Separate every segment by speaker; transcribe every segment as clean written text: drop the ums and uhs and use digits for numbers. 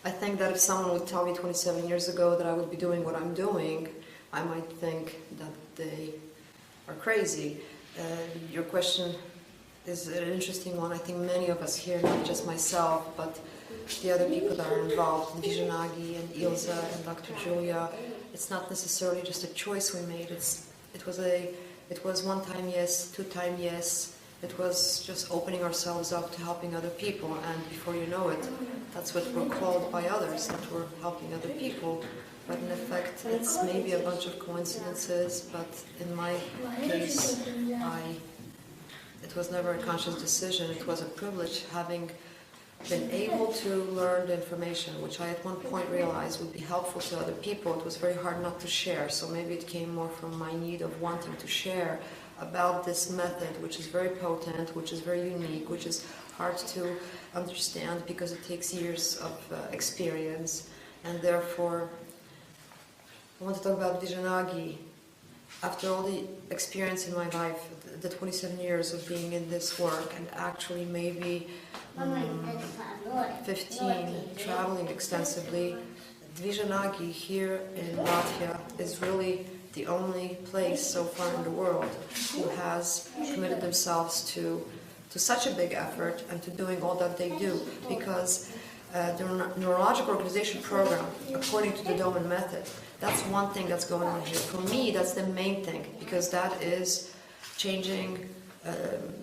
Speaker 1: I think that if someone would tell me 27 years ago that I would be doing what I'm doing, I might think that they are crazy. Your question is an interesting one. I think many of us here, not just myself, but the other people that are involved, Vižanagi and Ilza and Dr. Julia, it's not necessarily just a choice we made. It was one time yes, two time yes. It was just opening ourselves up to helping other people, and before you know it, that's what we're called by others, that we're helping other people. But in effect, it's maybe a bunch of coincidences, but in my case, it was never a conscious decision. It was a privilege having been able to learn the information, which I at one point realized would be helpful to other people. It was very hard not to share, so maybe it came more from my need of wanting to share about this method, which is very potent, which is very unique, which is hard to understand because it takes years of experience. And therefore, I want to talk about Vižanagi. After all the experience in my life, the 27 years of being in this work, and actually maybe 15 traveling extensively, Vižanagi here in Latvia is really the only place so far in the world who has committed themselves to such a big effort and to doing all that they do, because the neurological organization program, according to the Doman method, that's one thing that's going on here. For me, that's the main thing, because that is changing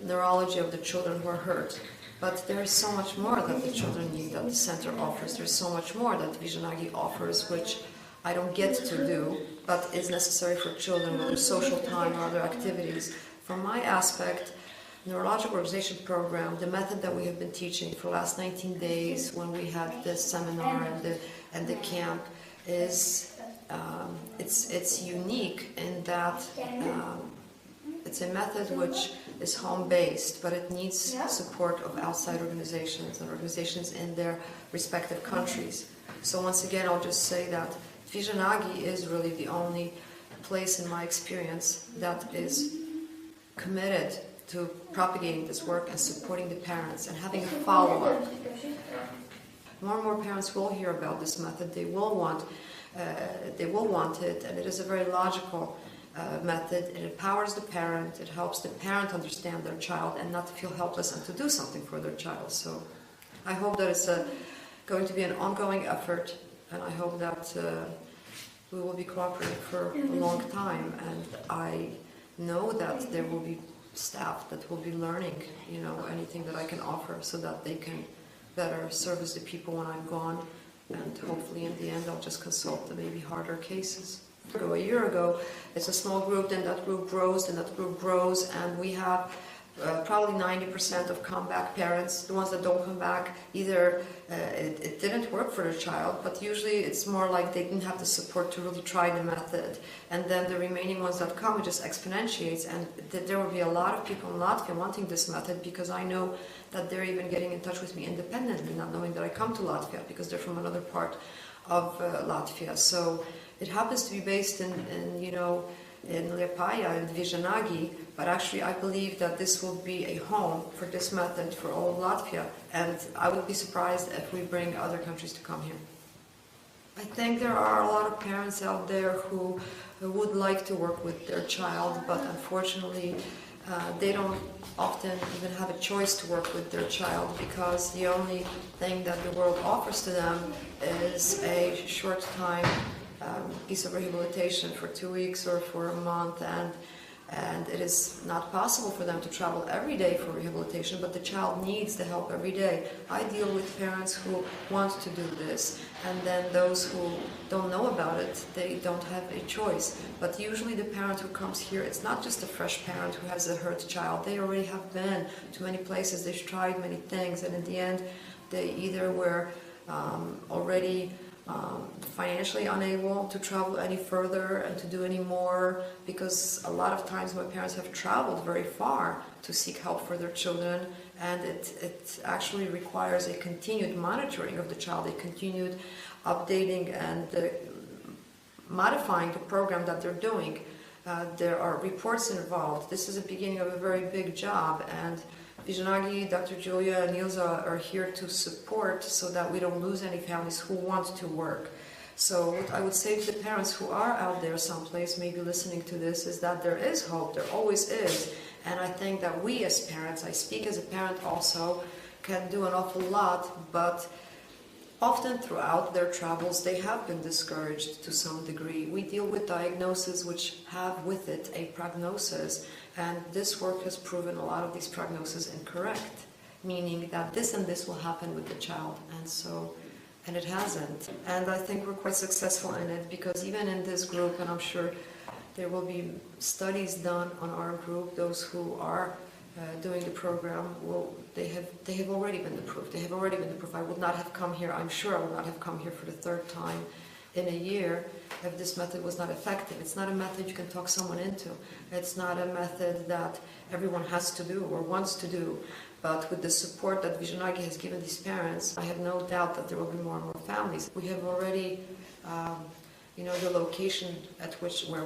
Speaker 1: neurology of the children who are hurt. But there is so much more that the children need, that the center offers. There's so much more that Vižanagi offers, which I don't get to do, but is necessary for children, whether social time or other activities. From my aspect, neurological organization program, the method that we have been teaching for the last 19 days when we had the seminar and the camp is it's unique in that it's a method which is home-based, but it needs support of outside organizations and organizations in their respective countries. So once again, I'll just say that Vižanagi is really the only place in my experience that is committed to propagating this work and supporting the parents and having a follow-up. More and more parents will hear about this method. They will want it, and it is a very logical method. It empowers the parent. It helps the parent understand their child and not to feel helpless and to do something for their child. So I hope that it's going to be an ongoing effort, and I hope that we will be cooperating for a long time. And I know that there will be staff that will be learning, anything that I can offer so that they can better service the people when I'm gone. And hopefully in the end I'll just consult the maybe harder cases. A year ago, it's a small group, then that group grows, and we have probably 90% of comeback parents. The ones that don't come back, either it didn't work for their child, but usually it's more like they didn't have the support to really try the method. And then the remaining ones that come, it just exponentiates, and there will be a lot of people in Latvia wanting this method, because I know that they're even getting in touch with me independently, not knowing that I come to Latvia, because they're from another part of Latvia. So it happens to be based in Liepājā and Vižanagi, but actually I believe that this will be a home for this method for all of Latvia, and I would be surprised if we bring other countries to come here. I think there are a lot of parents out there who would like to work with their child, but unfortunately they don't often even have a choice to work with their child, because the only thing that the world offers to them is a short time piece of rehabilitation for 2 weeks or for a month, and it is not possible for them to travel every day for rehabilitation, but the child needs the help every day. I deal with parents who want to do this, and then those who don't know about it, they don't have a choice. But usually the parent who comes here, it's not just a fresh parent who has a hurt child. They already have been to many places, they've tried many things, and in the end they either were already financially unable to travel any further and to do any more, because a lot of times my parents have traveled very far to seek help for their children, and it actually requires a continued monitoring of the child, a continued updating and modifying the program that they're doing. There are reports involved. This is the beginning of a very big job, and Vižanagi, Dr. Julia, and Ilza are here to support so that we don't lose any families who want to work. So what I would say to the parents who are out there someplace, maybe listening to this, is that there is hope, there always is. And I think that we as parents, I speak as a parent also, can do an awful lot, but often throughout their travels they have been discouraged to some degree. We deal with diagnoses which have with it a prognosis, and this work has proven a lot of these prognoses incorrect, meaning that this and this will happen with the child, and it hasn't. And I think we're quite successful in it, because even in this group, and I'm sure there will be studies done on our group, those who are doing the program, they have already been approved. They have already been approved. I would not have come here, I'm sure I would not have come here for the third time in a year if this method was not effective. It's not a method you can talk someone into. It's not a method that everyone has to do or wants to do. But with the support that Vižanagi has given these parents, I have no doubt that there will be more and more families. We have already, the location at where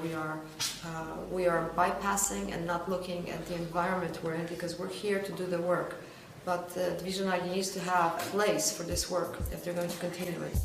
Speaker 1: we are bypassing and not looking at the environment we're in, because we're here to do the work. But Vižanagi needs to have a place for this work if they're going to continue it.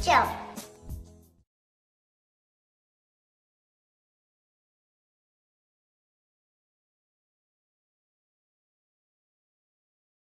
Speaker 2: Ciao.